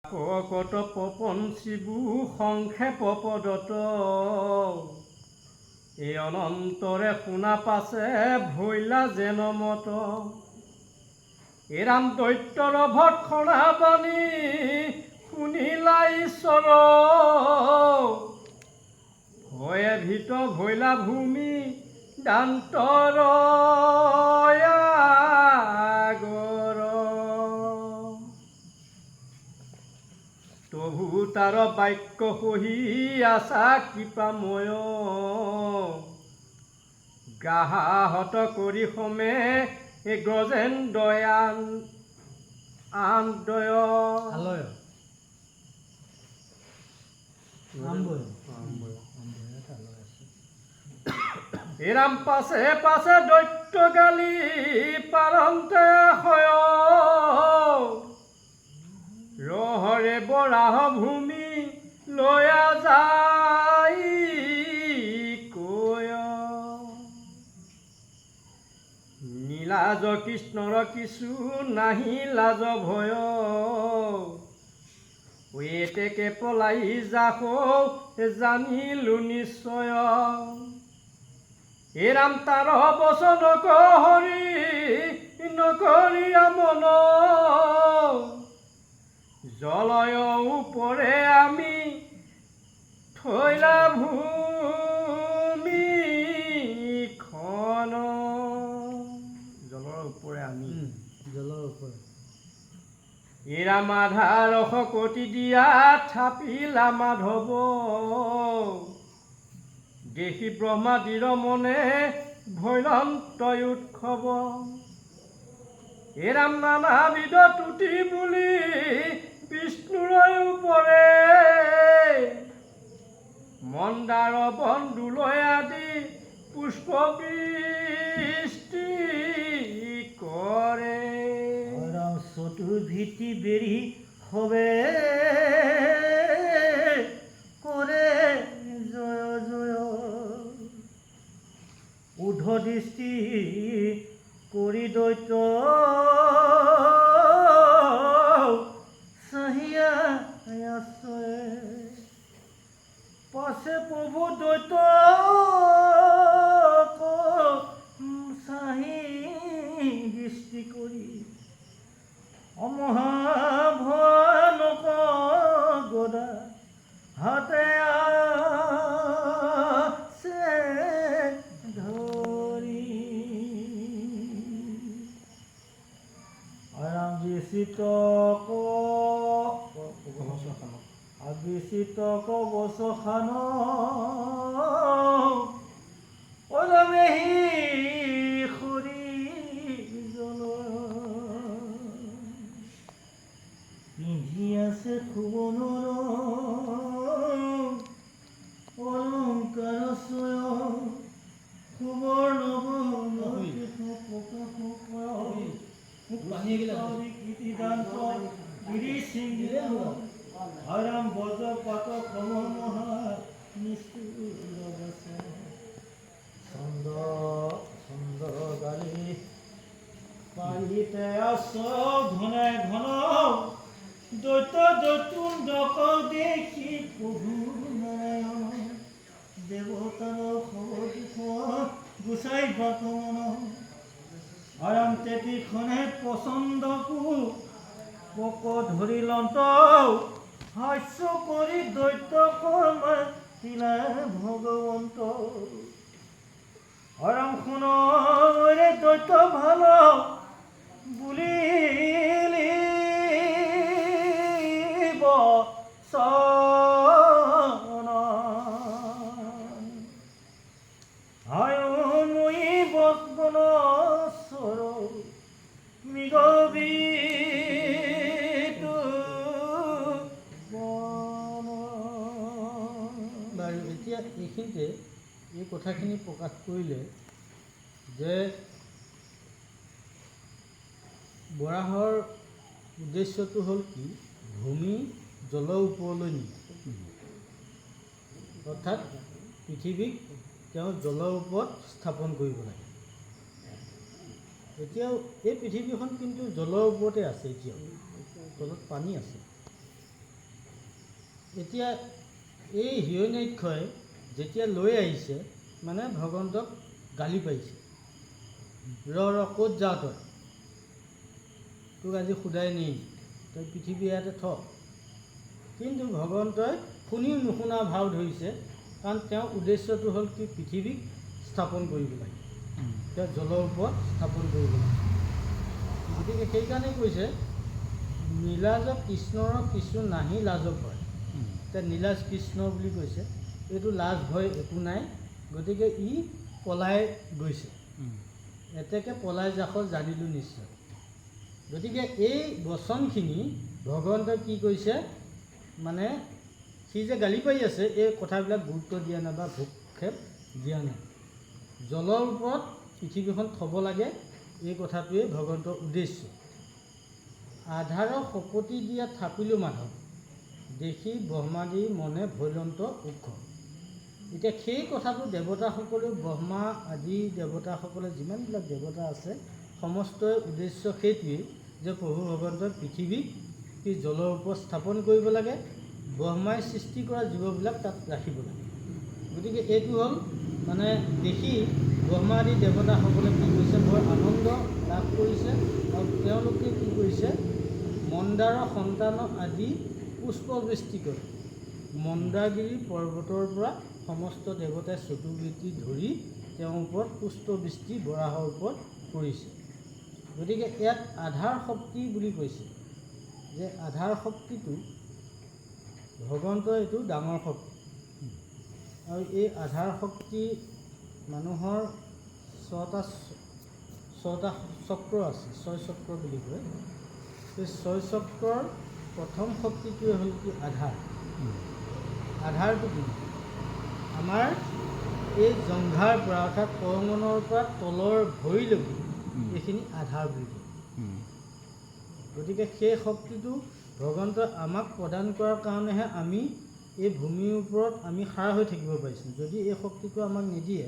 কত পপন শিবু সংক্ষেপ পদত এই অনন্তৰে শুনা পাছে ভৈলা যেন মত এৰাম দৈত্যৰ ভৎসনা বাণী শুনিলা ঈশ্বৰ ভয়ে ভীত ভৈলা ভূমি দান্তৰ তবু তাৰ বাক্য সহি আছা কৃপাময় গাহাহত কৰি সমে গজেন্দ্ৰয়ান আন্দয় এৰাম পাছে পাছে দৈত্য গালি পাৰন্তে হয় ৰহৰে বৰাহ ভূমি লয়া যাই কৈ নীলাজ কৃষ্ণৰ কিছু নাহি লাজ ভয় এতেকে পলাই যাক জানিলো নিশ্চয় এৰাম তাৰ বচন হৰি নকৰিয়া মন জলয় উপৰে আমি থৈলা ভূমি খন জলৰ উপৰে আমি এৰা মাধা ৰস কটি দিয়া থাপিলা মাধৱ দেখি ব্ৰহ্মাদিৰ মনে ভৈৰন্ত উৎসৱ এৰাম নানাবিধ তুতি বুলি বিষ্ণুৰ উপৰে মন্দাৰ বন্দুলৈ আদি পুষ্প বৃষ্টি কৰে চতুৰ্ভীতি বেৰি হবে কৰে জয় জয় ঊৰ্ধ্ব দৃষ্টি কৰি দৈত্য চাহিয়া পাছে প্ৰভু দৈত্য চাহি দৃষ্টি কৰি অমহাভয়ানক গদা হাতে আছে ধৰি বিচিতক বচখান ওলমেহি খৰি জল পিন্ধি আছে সুবৰ্ণৰ অলংকাৰ সুবৰ্ণ হৰাম বজ পাত কম মহা নিষ্ঠুৰ ছন্দ ছন্দ গালি পাৰিতে আছ ঘনে ঘন দৈত্য দৈতুণ্ডক দেখি প্ৰভু নাৰায়ণ দেৱতাৰ খবৰ দুখ গুচাই বাকমন আৰাম তেতিখনে পচন্দকো পক ধৰি লন্ত হাস্য কৰি দৈত্য কৰ্মা তিলা ভগৱন্ত আৰাম শুনৰে দৈত্য ভাল বুলিলি বচন হায় মই বচন মৃগবী এইখিনিতে এই কথাখিনি প্ৰকাশ কৰিলে যে বৰাহৰ উদ্দেশ্যটো হ'ল কি ভূমি জলৰ ওপৰলৈ নিয়ে অৰ্থাৎ পৃথিৱীক তেওঁ জলৰ ওপৰত স্থাপন কৰিব লাগে এতিয়াও এই পৃথিৱীখন কিন্তু জলৰ ওপৰতে আছে এতিয়াও তলত পানী আছে এতিয়া এই হিৰণ্যাক্ষই যেতিয়া লৈ আহিছে মানে ভগৱন্তক গালি পাৰিছে, ৰ ক'ত যাওঁ তই, তোক আজি সোধাই নি, তই পৃথিৱী ইয়াতে থ। কিন্তু ভগৱন্তই শুনিও নুশুনা ভাও ধৰিছে, কাৰণ তেওঁৰ উদ্দেশ্যটো হ'ল কি, পৃথিৱীক স্থাপন কৰিব লাগে, তেওঁ জলৰ ওপৰত স্থাপন কৰিব লাগে। গতিকে সেইকাৰণে কৈছে নীলাজ কৃষ্ণৰ কিছু নাহি লাজ ভয়। এতিয়া নীলাজ কৃষ্ণ বুলি কৈছে, এইটো লাজ ভয় একো নাই, গতিকে ই পলাই গৈছে, এতেকে পলাই যাখৰ জানিলোঁ নিশ্চয়। গতিকে এই বচনখিনি ভগৱন্তই কি কৰিছে, মানে সি যে গালি পাৰি আছে এই কথাবিলাক গুৰুত্ব দিয়া নাই বা ভূক্ষেপ দিয়া নাই। জলৰ ওপৰত পৃথিৱীখন থ'ব লাগে, এই কথাটোৱে ভগৱন্তৰ উদ্দেশ্য। আধাৰ শপতি দিয়া থাপিলোঁ মাধৱ, দেখি ব্ৰহ্মাদী মনে ভৈলন্ত উৎস। এতিয়া সেই কথাটো দেৱতাসকলেও, ব্ৰহ্মা আদি দেৱতাসকলে যিমানবিলাক দেৱতা আছে সমষ্টৰ উদ্দেশ্য সেইটোৱেই যে প্ৰভু ভগৱন্তই পৃথিৱীক সি জলৰ ওপৰত স্থাপন কৰিব লাগে, ব্ৰহ্মাই সৃষ্টি কৰা জীৱবিলাক তাত ৰাখিব লাগে। গতিকে এইটো হ'ল মানে দেখি ব্ৰহ্মা আদি দেৱতাসকলে কি কৰিছে, বৰ আনন্দ লাভ কৰিছে, আৰু তেওঁলোকে কি কৰিছে, মন্দাৰৰ সন্তান আদি পুষ্পবৃষ্টি কৰে। মন্দাৰগিৰি পৰ্বতৰ পৰা সমস্ত দেৱতাই চতুৰ্বৃত্তি ধৰি তেওঁৰ ওপৰত পুষ্পবৃষ্টি বৰাহৰ ওপৰত কৰিছে। গতিকে ইয়াত আধাৰ শক্তি বুলি কৈছে, যে আধাৰ শক্তিটো ভগৱন্তৰ এইটো ডাঙৰ শক্তি, আৰু এই আধাৰ শক্তি মানুহৰ ছটা চক্ৰ আছে, 6 চক্ৰ বুলি কয়। সেই 6 চক্ৰৰ প্ৰথম শক্তিটোৱে হ'ল কি, আধাৰ। আধাৰটো কি, আমাৰ এই জংঘাৰ পৰা অৰ্থাৎ কৰঙণৰ পৰা তলৰ ভৰিলৈকে এইখিনি আধাৰ বুলি কয়। গতিকে সেই শক্তিটো ভগৱন্তই আমাক প্ৰদান কৰাৰ কাৰণেহে আমি এই ভূমিৰ ওপৰত আমি খাৰ হৈ থাকিব পাৰিছোঁ। যদি এই শক্তিটো আমাক নিদিয়ে,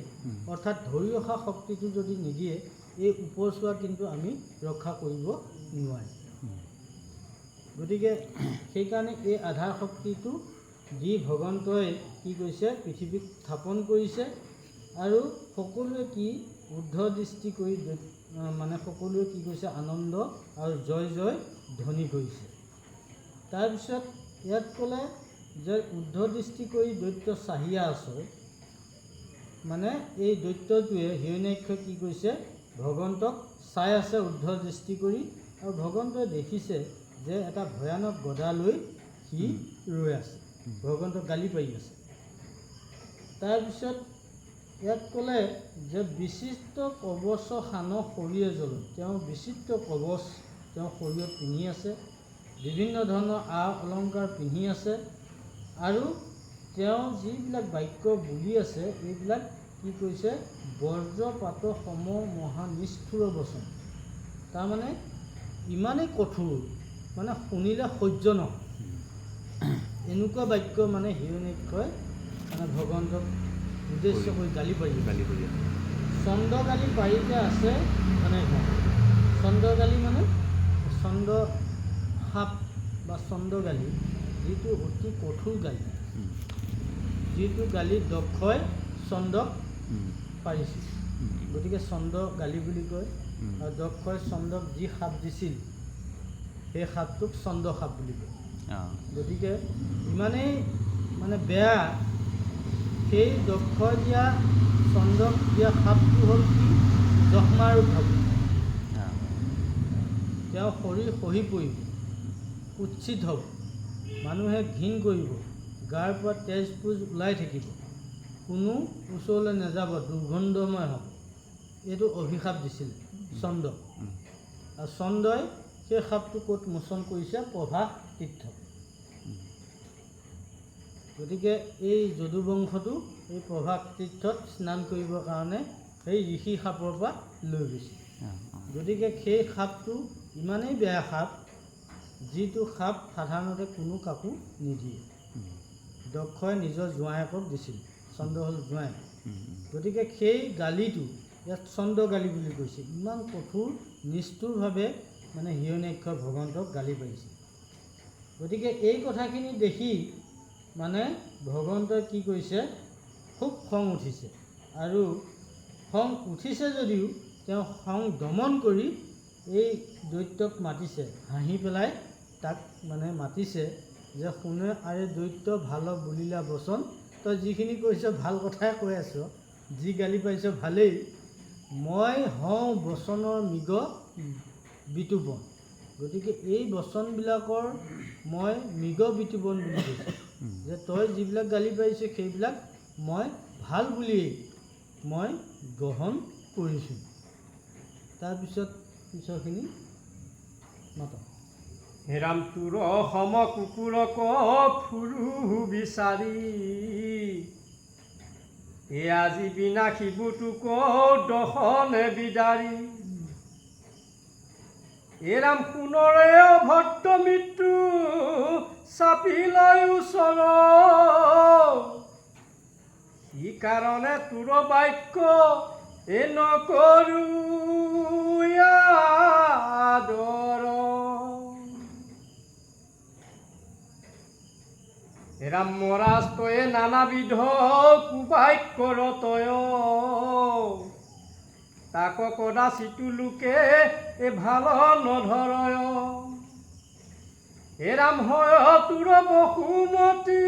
অৰ্থাৎ ধৰি ৰখা শক্তিটো যদি নিদিয়ে, এই ওপৰচোৱা কিন্তু আমি ৰক্ষা কৰিব নোৱাৰিম। গতিকে সেইকাৰণে এই আধাৰ শক্তিটো দি ভগৱন্তই কি কৰিছে, পৃথিৱীক স্থাপন কৰিছে, আৰু সকলোৱে কি ঊৰ্ধ্বদৃষ্টি কৰি মানে সকলোৱে কি কৰিছে, আনন্দ আৰু জয় জয় ধ্বনি কৰিছে। তাৰপিছত ইয়াত ক'লে যে ঊৰ্ধ্বদৃষ্টি কৰি দৈত্য চাহিয়া আছে, মানে এই দৈত্যটোৱে হিৰণ্যাক্ষই কি কৰিছে, ভগৱন্তক চাই আছে ঊৰ্ধ্বদৃষ্টি কৰি, আৰু ভগৱন্তই দেখিছে যে এটা ভয়ানক গদা লৈ সি ৰৈ আছে, ভগৱন্তক গালি পাৰি আছে। তাৰপিছত ইয়াত ক'লে যে বিচিত্ৰ কৱচ সান শৰীৰে জল, তেওঁ বিচিত্ৰ কৱচ তেওঁ শৰীৰত পিন্ধি আছে, বিভিন্ন ধৰণৰ অলংকাৰ পিন্ধি আছে, আৰু তেওঁ যিবিলাক বাক্য বুলি আছে এইবিলাক কি কৰিছে, বজ্ৰপাত সম মহা নিষ্ঠুৰ বচন, তাৰমানে ইমানেই কঠোৰ, মানে শুনিলে সহ্য নহয়, এনেকুৱা বাক্য মানে হিৰণ্যাক্ষই মানে ভগৱন্তক উদ্দেশ্য কৰি গালি পাৰি চন্দ্ৰ গালি পাৰিতে আছে, মানে চন্দ্ৰ গালি মানে চন্দ্ৰ সাপ বা চন্দ্ৰ গালি, যিটো অতি কঠোৰ গালি, যিটো গালি দক্ষই চন্দ্ৰক পাৰিছিল, গতিকে চন্দ্ৰ গালি বুলি কয়। আৰু দক্ষই চন্দ্ৰক যি সাপ দিছিল সেই সাপটোক চন্দ্ৰ সাপ বুলি কয়। গতিকে ইমানেই মানে বেয়া, সেই দক্ষই দিয়া চন্দ্ৰক দিয়া সাপটো হ'ল কি, যক্ষ্মাৰ উদ্ভৱ। তেওঁ শৰীৰ খহি পৰিব, কুৎসিত হ'ব, মানুহে ঘিণ কৰিব, গাৰ পৰা তেজ পুজ ওলাই থাকিব, কোনো ওচৰলৈ নাযাব, দুৰ্গন্ধময় হ'ব। এইটো অভিশাপ দিছিল চন্দ্ৰক, আৰু চন্দ্ৰই সেই সাপটো ক'ত মোচন কৰিছে, প্ৰভাস তীৰ্থ। গতিকে এই যদুবংশটো এই প্ৰভাস তীৰ্থত স্নান কৰিবৰ কাৰণে সেই ঋষি সাপৰ পৰা লৈ গৈছে। গতিকে সেই সাপটো ইমানেই বেয়া সাপ, যিটো সাপ সাধাৰণতে কোনো কাকো নিদিয়ে। দক্ষই নিজৰ জোঁৱায়েকক দিছিল, চন্দ্ৰ হ'ল জোঁৱায়েক। গতিকে সেই গালিটো ইয়াত চন্দ্ৰ গালি বুলি কৈছে, ইমান কঠোৰ নিষ্ঠুৰভাৱে মানে হিৰণ্যাক্ষই ভগৱন্তক গালি পাৰিছে। গতিকে এই কথাখিনি দেখি মানে ভগৱন্তই কি কৰিছে, খুব খং উঠিছে, আৰু খং উঠিছে যদিও তেওঁ খং দমন কৰি এই দৈত্যক মাতিছে, হাঁহি পেলাই তাক মানে মাতিছে যে শুনে আৰে দৈত্য ভালক বুলিলা বচন, তই যিখিনি কৈছ ভাল কথাই কৈ আছ, যি গালি পাৰিছ ভালেই, মই হওঁ বচনৰ মৃগ বিতুপন। গতিকে এই বচনবিলাকৰ মই মৃগ বিতুপন বুলি কৈছোঁ, যে তই যিবিলাক গালি পাৰিছ সেইবিলাক মই ভাল বুলিয়েই মই গ্ৰহণ কৰিছোঁ। পিছৰখিনি মাতক। হেৰাম তোৰ সম কুকুৰক ফুৰু বিচাৰি, এ আজি বিনাশী বুটুক দশনে বিদাৰি, এৰাম সোণৰে অভদ্ৰ মৃত্যু চাপিলৈ ওচৰ, কি কাৰণে তোৰ বাক্য এ নকৰো আদৰ। এৰাম মৰাজ তয়ে নানাবিধ কুবাক্য ৰতয়, তাক কদাচিতো লোকে এ ভাল নধৰয়, এৰাম হয় তোৰ বসুমতী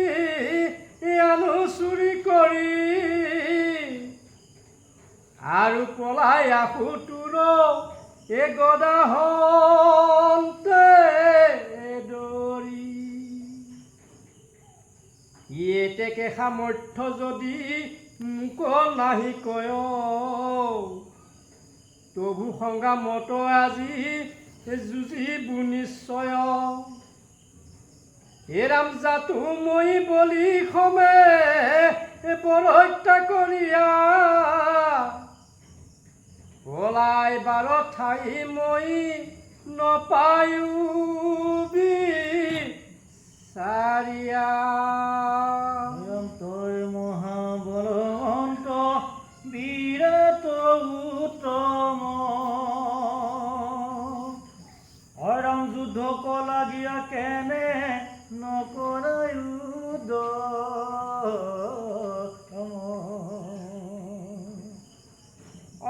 আনো চুৰি কৰি, আৰু পলাই আহো তোৰ এ গদাহন্তে দৰি, এতেকে সামৰ্থ্য যদি মোক নাহি কয়, তবু সংগ্ৰামত আজি যুঁজিবো নিশ্চয়, এৰাম জাতো মই বলি সমে পৰহত্যা কৰিয়া, পলাই বাৰ ঠাই মই নপায়ো বিচাৰিয়া। তই মহাবলৱন্ত বিৰাট উত্তম, অৰাম যুদ্ধক লাগিয়া কেনে নকৰায়ুদ,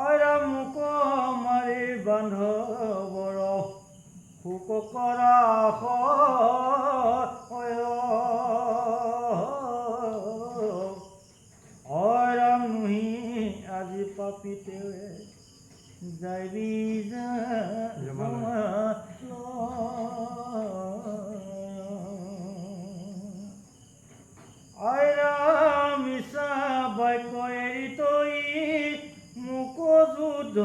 অৰাম মোক মাৰি বান্ধৱৰ শোক কৰা অৰাম নুহি আজি পাপিতে যাবি মিছা বাক্য এৰি তই মোক যুদ্ধ